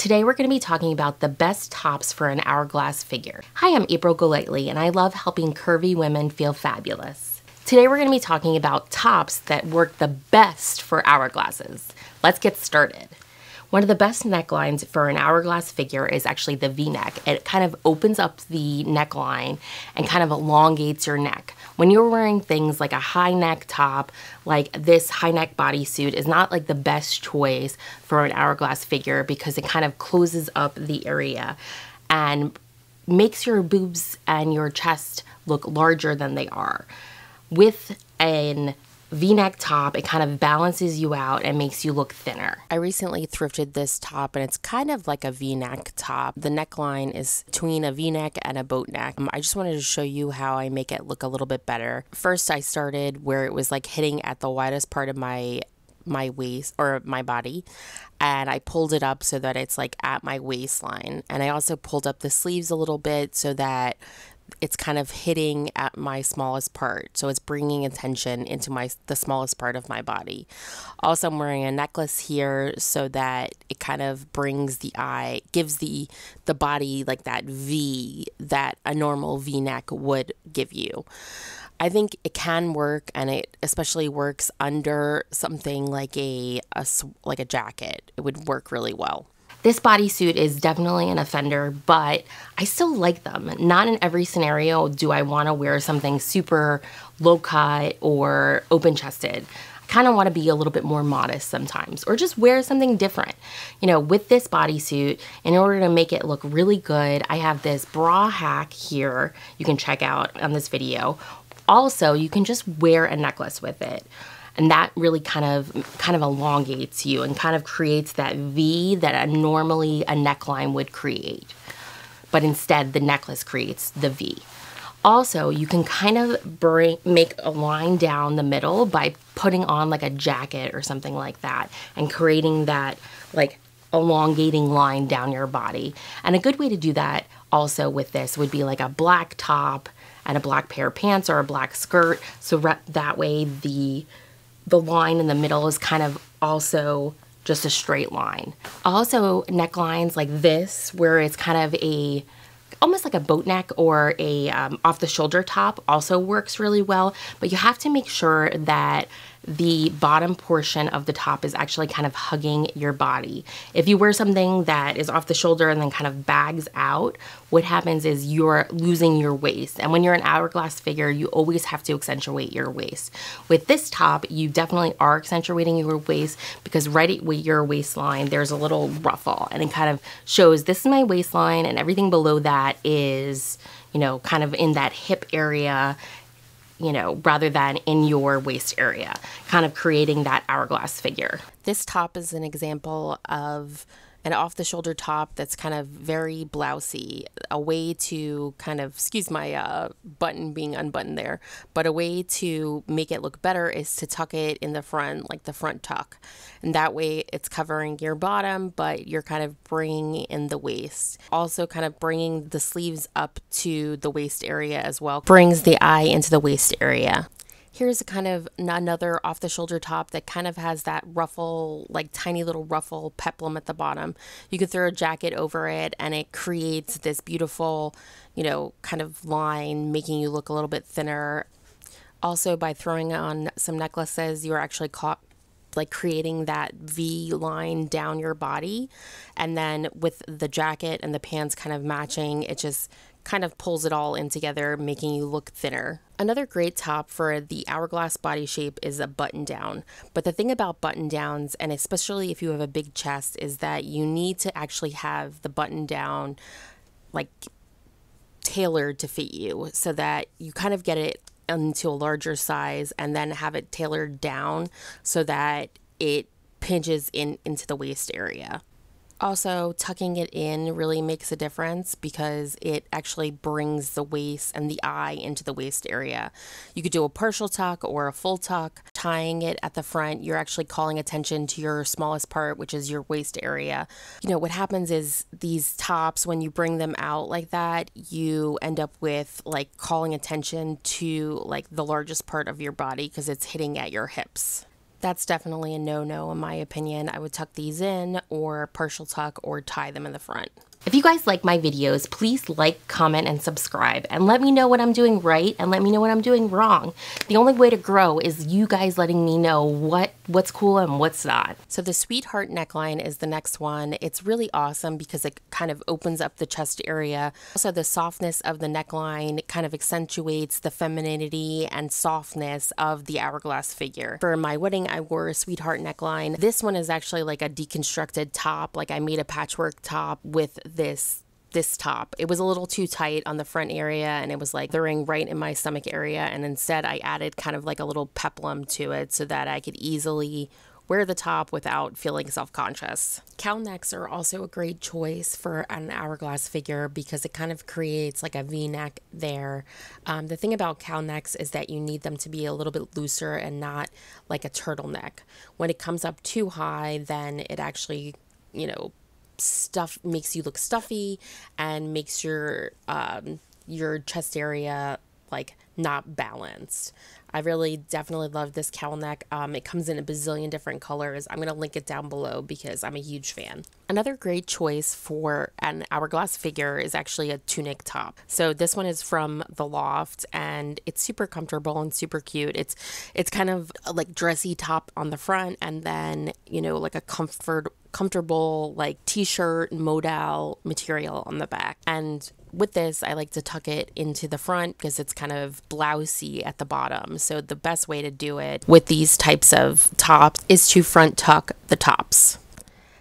Today we're going to be talking about the best tops for an hourglass figure. Hi, I'm April Golightly, and I love helping curvy women feel fabulous. Today we're going to be talking about tops that work the best for hourglasses. Let's get started. One of the best necklines for an hourglass figure is actually the V-neck. It kind of opens up the neckline and kind of elongates your neck. When you're wearing things like a high neck top, like this high neck bodysuit is not like the best choice for an hourglass figure because it kind of closes up the area and makes your boobs and your chest look larger than they are. With an V-neck top, it kind of balances you out and makes you look thinner. I recently thrifted this top and it's kind of like a V-neck top. The neckline is between a V-neck and a boat neck. I just wanted to show you how I make it look a little bit better. First, I started where it was like hitting at the widest part of my waist or my body, and I pulled it up so that it's like at my waistline. And I also pulled up the sleeves a little bit so that it's kind of hitting at my smallest part, so it's bringing attention into the smallest part of my body. Also, I'm wearing a necklace here so that it kind of brings the eye, gives the body like that V that a normal V-neck would give you. I think it can work, and it especially works under something like a jacket. It would work really well. This bodysuit is definitely an offender, but I still like them. Not in every scenario do I want to wear something super low cut or open chested. I kind of want to be a little bit more modest sometimes, or just wear something different. You know, with this bodysuit, in order to make it look really good, I have this bra hack here you can check out on this video. Also, you can just wear a necklace with it. And that really kind of elongates you and kind of creates that V that normally a neckline would create. But instead, the necklace creates the V. Also, you can kind of make a line down the middle by putting on like a jacket or something like that and creating that like elongating line down your body. And a good way to do that also with this would be like a black top and a black pair of pants or a black skirt. So that way the line in the middle is kind of also just a straight line. Also, necklines like this, where it's kind of almost like a boat neck or a off the shoulder top, also works really well, but you have to make sure that the bottom portion of the top is actually kind of hugging your body. If you wear something that is off the shoulder and then kind of bags out, what happens is you're losing your waist. And when you're an hourglass figure, you always have to accentuate your waist. With this top, you definitely are accentuating your waist because right at your waistline, there's a little ruffle and it kind of shows this is my waistline and everything below that is, you know, kind of in that hip area, you know, rather than in your waist area, kind of creating that hourglass figure. This top is an example of an off-the-shoulder top that's kind of very blousy, a way to kind of, excuse my button being unbuttoned there, but a way to make it look better is to tuck it in the front, like the front tuck. And that way it's covering your bottom, but you're kind of bringing in the waist. Also kind of bringing the sleeves up to the waist area as well, brings the eye into the waist area. Here's a kind of another off-the-shoulder top that kind of has that ruffle, like tiny little ruffle peplum at the bottom. You could throw a jacket over it and it creates this beautiful, you know, kind of line, making you look a little bit thinner. Also, by throwing on some necklaces, you're actually creating that V line down your body. And then with the jacket and the pants kind of matching, it just kind of pulls it all in together, making you look thinner. Another great top for the hourglass body shape is a button down. But the thing about button downs, and especially if you have a big chest, is that you need to actually have the button down like tailored to fit you so that you kind of get it into a larger size and then have it tailored down so that it pinches into the waist area. Also, tucking it in really makes a difference because it actually brings the waist and the eye into the waist area. You could do a partial tuck or a full tuck. Tying it at the front, you're actually calling attention to your smallest part, which is your waist area. You know, what happens is these tops, when you bring them out like that, you end up with like calling attention to like the largest part of your body because it's hitting at your hips. That's definitely a no-no in my opinion. I would tuck these in or partial tuck or tie them in the front. If you guys like my videos, please like, comment, and subscribe, and let me know what I'm doing right and let me know what I'm doing wrong. The only way to grow is you guys letting me know what's cool and what's not. So the Sweetheart neckline is the next one. It's really awesome because it kind of opens up the chest area. Also, the softness of the neckline kind of accentuates the femininity and softness of the hourglass figure. For my wedding, I wore a Sweetheart neckline. This one is actually like a deconstructed top. Like I made a patchwork top with this top. It was a little too tight on the front area and it was like throwing right in my stomach area, and instead I added kind of like a little peplum to it so that I could easily wear the top without feeling self-conscious. Cowl necks are also a great choice for an hourglass figure because it kind of creates like a V-neck there. The thing about cowl necks is that you need them to be a little bit looser and not like a turtleneck. When it comes up too high, then it actually, you know, makes you look stuffy and makes your chest area like not balanced. I really definitely love this cowl neck. It comes in a bazillion different colors. I'm going to link it down below because I'm a huge fan. Another great choice for an hourglass figure is actually a tunic top. So this one is from The Loft and it's super comfortable and super cute. It's kind of like dressy top on the front and then, you know, like a comfortable like t-shirt modal material on the back. And with this, I like to tuck it into the front because it's kind of blousy at the bottom. So the best way to do it with these types of tops is to front tuck the tops.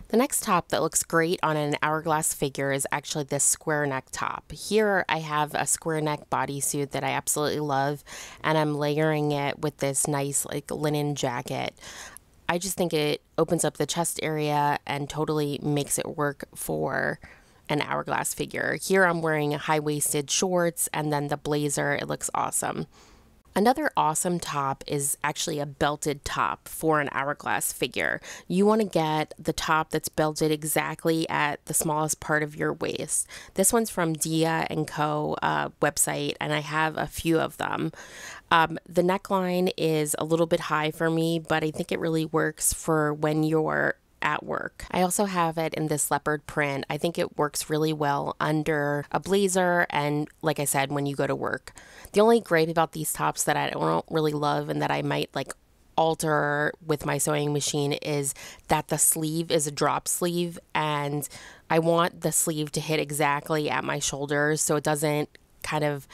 The next top that looks great on an hourglass figure is actually this square neck top. Here I have a square neck bodysuit that I absolutely love, and I'm layering it with this nice like linen jacket. I just think it opens up the chest area and totally makes it work for an hourglass figure. Here I'm wearing high-waisted shorts and then the blazer. It looks awesome. Another awesome top is actually a belted top for an hourglass figure. You want to get the top that's belted exactly at the smallest part of your waist. This one's from Dia & Co. Website, and I have a few of them. The neckline is a little bit high for me, but I think it really works for when you're at work. I also have it in this leopard print. I think it works really well under a blazer and, like I said, when you go to work. The only gripe about these tops that I don't really love and that I might like alter with my sewing machine is that the sleeve is a drop sleeve, and I want the sleeve to hit exactly at my shoulders so it doesn't kind of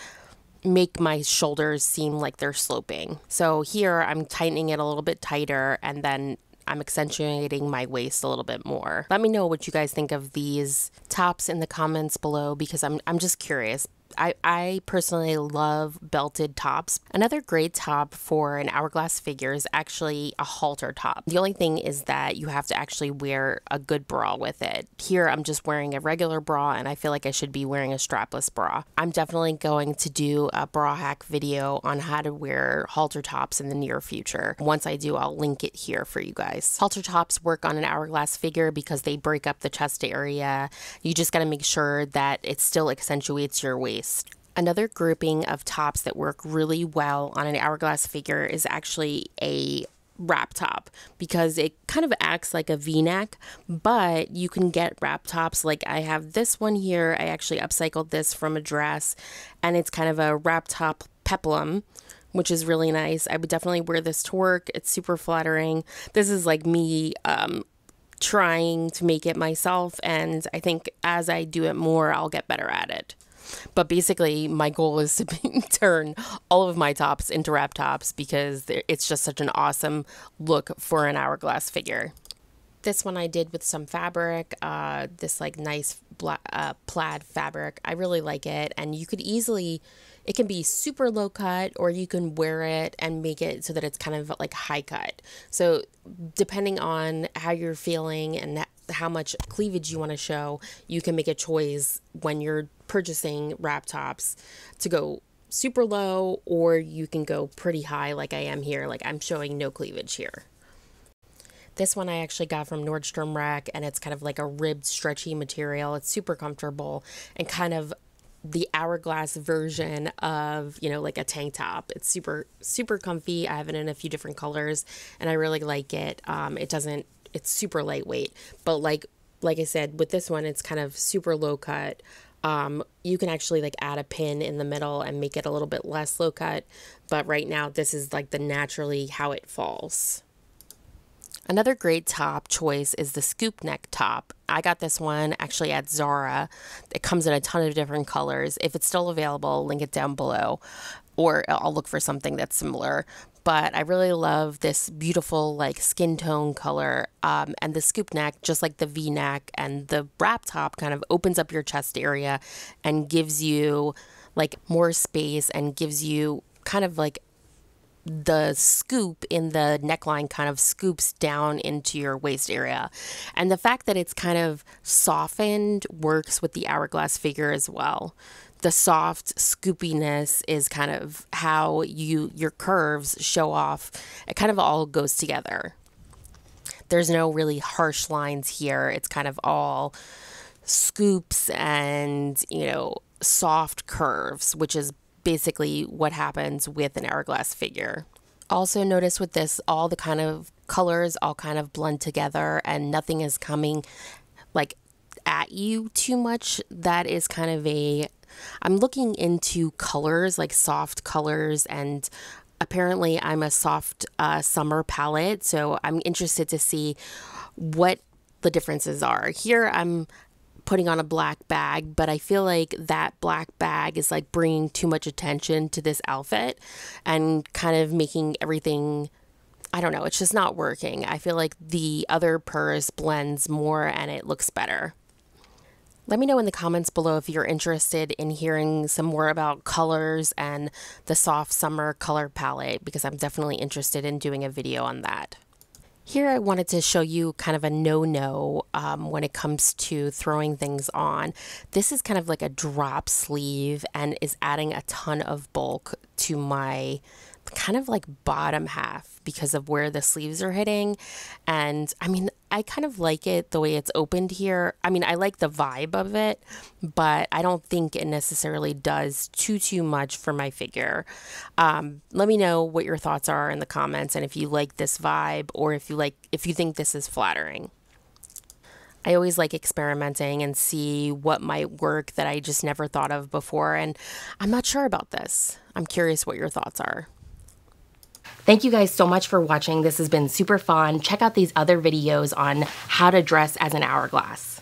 make my shoulders seem like they're sloping. So here I'm tightening it a little bit tighter and then I'm accentuating my waist a little bit more. Let me know what you guys think of these tops in the comments below because I'm just curious. I personally love belted tops. Another great top for an hourglass figure is actually a halter top. The only thing is that you have to actually wear a good bra with it. Here I'm just wearing a regular bra and I feel like I should be wearing a strapless bra. I'm definitely going to do a bra hack video on how to wear halter tops in the near future. Once I do, I'll link it here for you guys. Halter tops work on an hourglass figure because they break up the chest area. You just got to make sure that it still accentuates your waist. Another grouping of tops that work really well on an hourglass figure is actually a wrap top because it kind of acts like a V-neck, but you can get wrap tops. Like I have this one here. I actually upcycled this from a dress and it's kind of a wrap top peplum, which is really nice. I would definitely wear this to work. It's super flattering. This is like me trying to make it myself, and I think as I do it more, I'll get better at it. But basically, my goal is to turn all of my tops into wrap tops because it's just such an awesome look for an hourglass figure. This one I did with some fabric, this like nice plaid fabric. I really like it, and you could easily, it can be super low cut or you can wear it and make it so that it's kind of like high cut. So depending on how you're feeling and how much cleavage you want to show, you can make a choice when you're purchasing wrap tops to go super low, or you can go pretty high like I am here. Like I'm showing no cleavage here. This one I actually got from Nordstrom Rack, and it's kind of like a ribbed stretchy material. It's super comfortable and kind of the Hourglass version of, you know, like a tank top. It's super comfy. I have it in a few different colors and I really like it. It's super lightweight, but like I said, with this one, it's kind of super low cut. You can actually like add a pin in the middle and make it a little bit less low cut, but right now this is like the naturally how it falls. Another great top choice is the scoop neck top. I got this one actually at Zara. It comes in a ton of different colors. If it's still available, I'll link it down below, or I'll look for something that's similar. But I really love this beautiful like skin tone color, and the scoop neck, just like the V-neck and the wrap top, kind of opens up your chest area and gives you like more space and gives you kind of like the scoop in the neckline kind of scoops down into your waist area. And the fact that it's kind of softened works with the Hourglass figure as well. The soft scoopiness is kind of how your curves show off. It kind of all goes together. There's no really harsh lines here. It's kind of all scoops and, you know, soft curves, which is basically what happens with an Hourglass figure. Also notice with this, all the kind of colors all kind of blend together and nothing is coming like at you too much. That is kind of I'm looking into colors, like soft colors, and apparently I'm a soft summer palette, so I'm interested to see what the differences are. Here I'm putting on a black bag, but I feel like that black bag is like bringing too much attention to this outfit and kind of making everything, I don't know, it's just not working. I feel like the other purse blends more and it looks better. Let me know in the comments below if you're interested in hearing some more about colors and the soft summer color palette, because I'm definitely interested in doing a video on that. Here I wanted to show you kind of a no-no when it comes to throwing things on. This is kind of like a drop sleeve and is adding a ton of bulk to my kind of like bottom half because of where the sleeves are hitting. And I mean, I kind of like it the way it's opened here. I mean, I like the vibe of it, but I don't think it necessarily does too much for my figure. Let me know what your thoughts are in the comments and if you like this vibe or if you think this is flattering. I always like experimenting and see what might work that I just never thought of before, and I'm not sure about this. I'm curious what your thoughts are. Thank you guys so much for watching. This has been super fun. Check out these other videos on how to dress as an Hourglass.